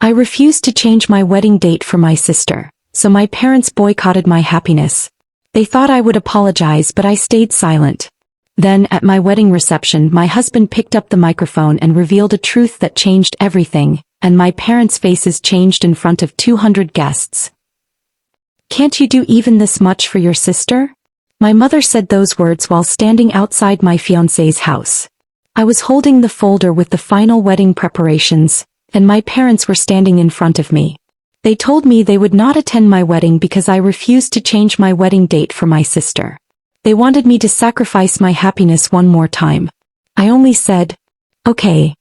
I refused to change my wedding date for my sister, so my parents boycotted my happiness. They thought I would apologize, but I stayed silent. Then, at my wedding reception, my husband picked up the microphone and revealed a truth that changed everything, and my parents' faces changed in front of 200 guests. "Can't you do even this much for your sister?" My mother said those words while standing outside my fiancé's house. I was holding the folder with the final wedding preparations, and my parents were standing in front of me. They told me they would not attend my wedding because I refused to change my wedding date for my sister. They wanted me to sacrifice my happiness one more time. I only said, "Okay."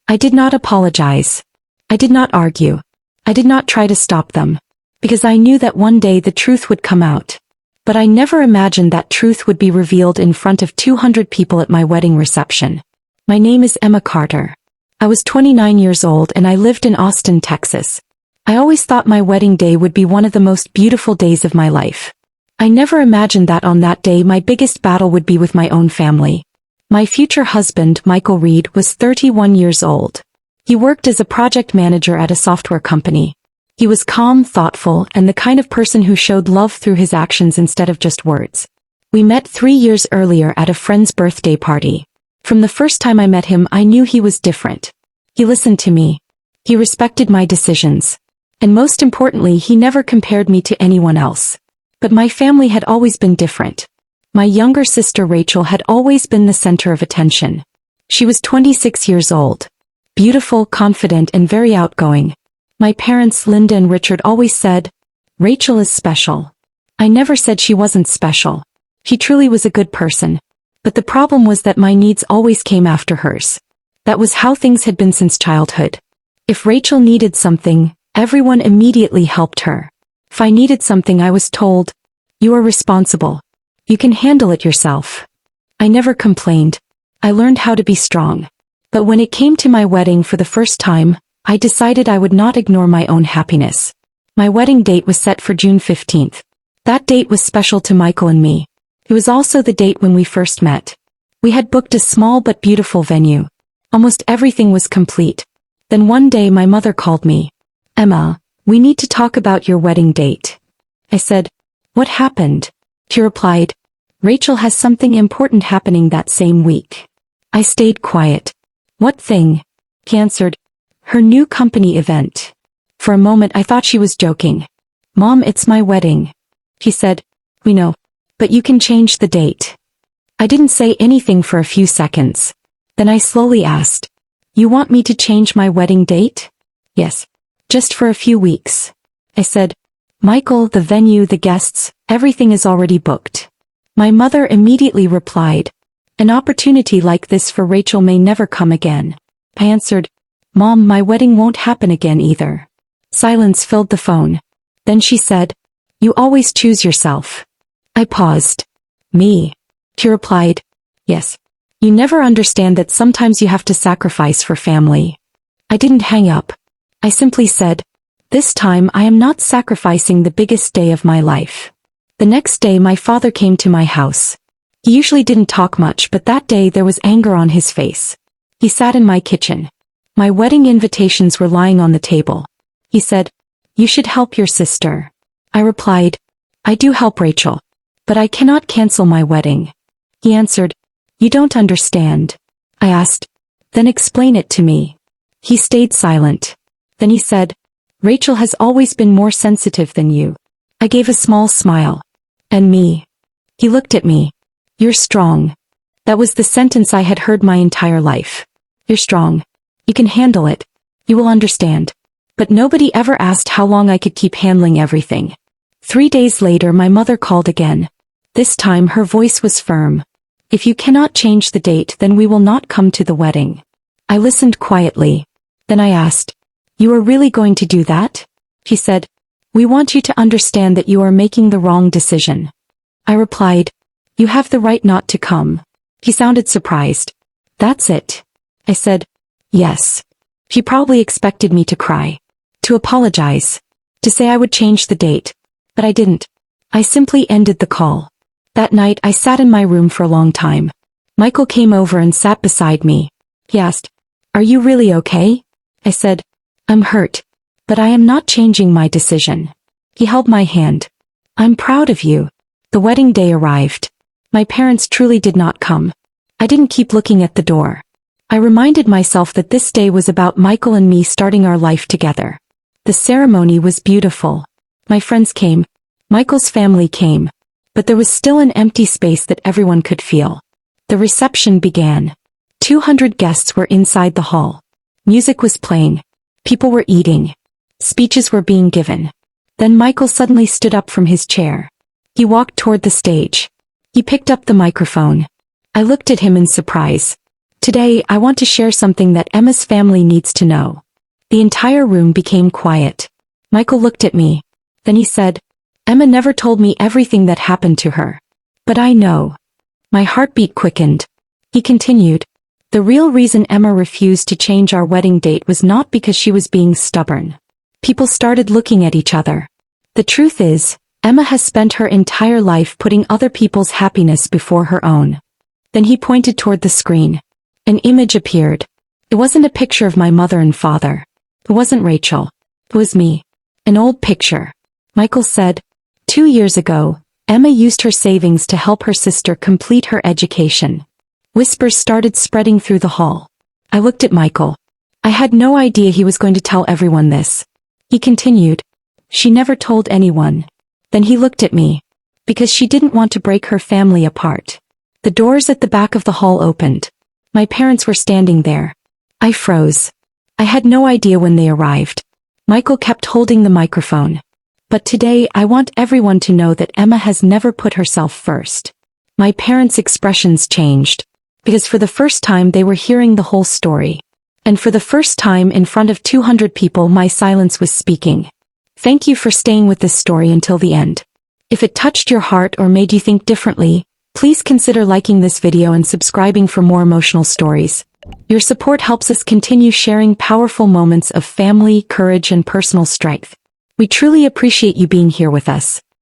I did not apologize. I did not argue. I did not try to stop them, because I knew that one day the truth would come out. But I never imagined that truth would be revealed in front of 200 people at my wedding reception. My name is Emma Carter. I was 29 years old and I lived in Austin, Texas. I always thought my wedding day would be one of the most beautiful days of my life. I never imagined that on that day my biggest battle would be with my own family. My future husband, Michael Reed, was 31 years old. He worked as a project manager at a software company. He was calm, thoughtful, and the kind of person who showed love through his actions instead of just words. We met 3 years earlier at a friend's birthday party. From the first time I met him, I knew he was different. He listened to me. He respected my decisions. And most importantly, he never compared me to anyone else. But my family had always been different. My younger sister Rachel had always been the center of attention. She was 26 years old. Beautiful, confident, and very outgoing. My parents, Linda and Richard, always said, "Rachel is special." I never said she wasn't special. She truly was a good person. But the problem was that my needs always came after hers. That was how things had been since childhood. If Rachel needed something, everyone immediately helped her. If I needed something, I was told, "You are responsible. You can handle it yourself." I never complained. I learned how to be strong. But when it came to my wedding for the first time, I decided I would not ignore my own happiness. My wedding date was set for June 15th. That date was special to Michael and me. It was also the date when we first met. We had booked a small but beautiful venue. Almost everything was complete. Then one day my mother called me. "Emma, we need to talk about your wedding date." I said, "What happened?" She replied, "Rachel has something important happening that same week." I stayed quiet. "What thing?" She answered, "Her new company event." For a moment I thought she was joking. "Mom, it's my wedding." She said, "We know. But you can change the date." I didn't say anything for a few seconds. Then I slowly asked, "You want me to change my wedding date?" "Yes. Just for a few weeks." I said, "Michael, the venue, the guests, everything is already booked." My mother immediately replied, "An opportunity like this for Rachel may never come again." I answered, "Mom, my wedding won't happen again either." Silence filled the phone. Then she said, "You always choose yourself." I paused. "Me?" She replied, "Yes. You never understand that sometimes you have to sacrifice for family." I didn't hang up. I simply said, "This time I am not sacrificing the biggest day of my life." The next day my father came to my house. He usually didn't talk much, but that day there was anger on his face. He sat in my kitchen. My wedding invitations were lying on the table. He said, "You should help your sister." I replied, "I do help Rachel. But I cannot cancel my wedding." He answered, "You don't understand." I asked, "Then explain it to me." He stayed silent. Then he said, "Rachel has always been more sensitive than you." I gave a small smile. "And me?" He looked at me. "You're strong." That was the sentence I had heard my entire life. You're strong. You can handle it. You will understand. But nobody ever asked how long I could keep handling everything. 3 days later my mother called again. This time her voice was firm. "If you cannot change the date, then we will not come to the wedding." I listened quietly. Then I asked, "You are really going to do that?" She said, "We want you to understand that you are making the wrong decision." I replied, "You have the right not to come." He sounded surprised. "That's it?" I said, "Yes." She probably expected me to cry, to apologize, to say I would change the date. But I didn't. I simply ended the call. That night I sat in my room for a long time. Michael came over and sat beside me. He asked, "Are you really okay?" I said, "I'm hurt. But I am not changing my decision. He held my hand. I'm proud of you. The wedding day arrived. My parents truly did not come. I didn't keep looking at the door. I reminded myself that this day was about Michael and me starting our life together. The ceremony was beautiful. My friends came. Michael's family came. But there was still an empty space that everyone could feel. The reception began. 200 guests were inside the hall. Music was playing. People were eating. Speeches were being given. Then Michael suddenly stood up from his chair. He walked toward the stage. He picked up the microphone. I looked at him in surprise. Today, I want to share something that Emma's family needs to know. The entire room became quiet. Michael looked at me. Then he said, Emma never told me everything that happened to her. But I know. My heartbeat quickened. He continued, the real reason Emma refused to change our wedding date was not because she was being stubborn. People started looking at each other. The truth is, Emma has spent her entire life putting other people's happiness before her own. Then he pointed toward the screen. An image appeared. It wasn't a picture of my mother and father. It wasn't Rachel. It was me. An old picture. Michael said, 2 years ago, Emma used her savings to help her sister complete her education. Whispers started spreading through the hall. I looked at Michael. I had no idea he was going to tell everyone this. He continued, she never told anyone. Then he looked at me. Because she didn't want to break her family apart. The doors at the back of the hall opened. My parents were standing there. I froze. I had no idea when they arrived. Michael kept holding the microphone. But today I want everyone to know that Emma has never put herself first. My parents' expressions changed. Because for the first time they were hearing the whole story. And for the first time in front of 200 people my silence was speaking. Thank you for staying with this story until the end. If it touched your heart or made you think differently, please consider liking this video and subscribing for more emotional stories. Your support helps us continue sharing powerful moments of family, courage, and personal strength. We truly appreciate you being here with us.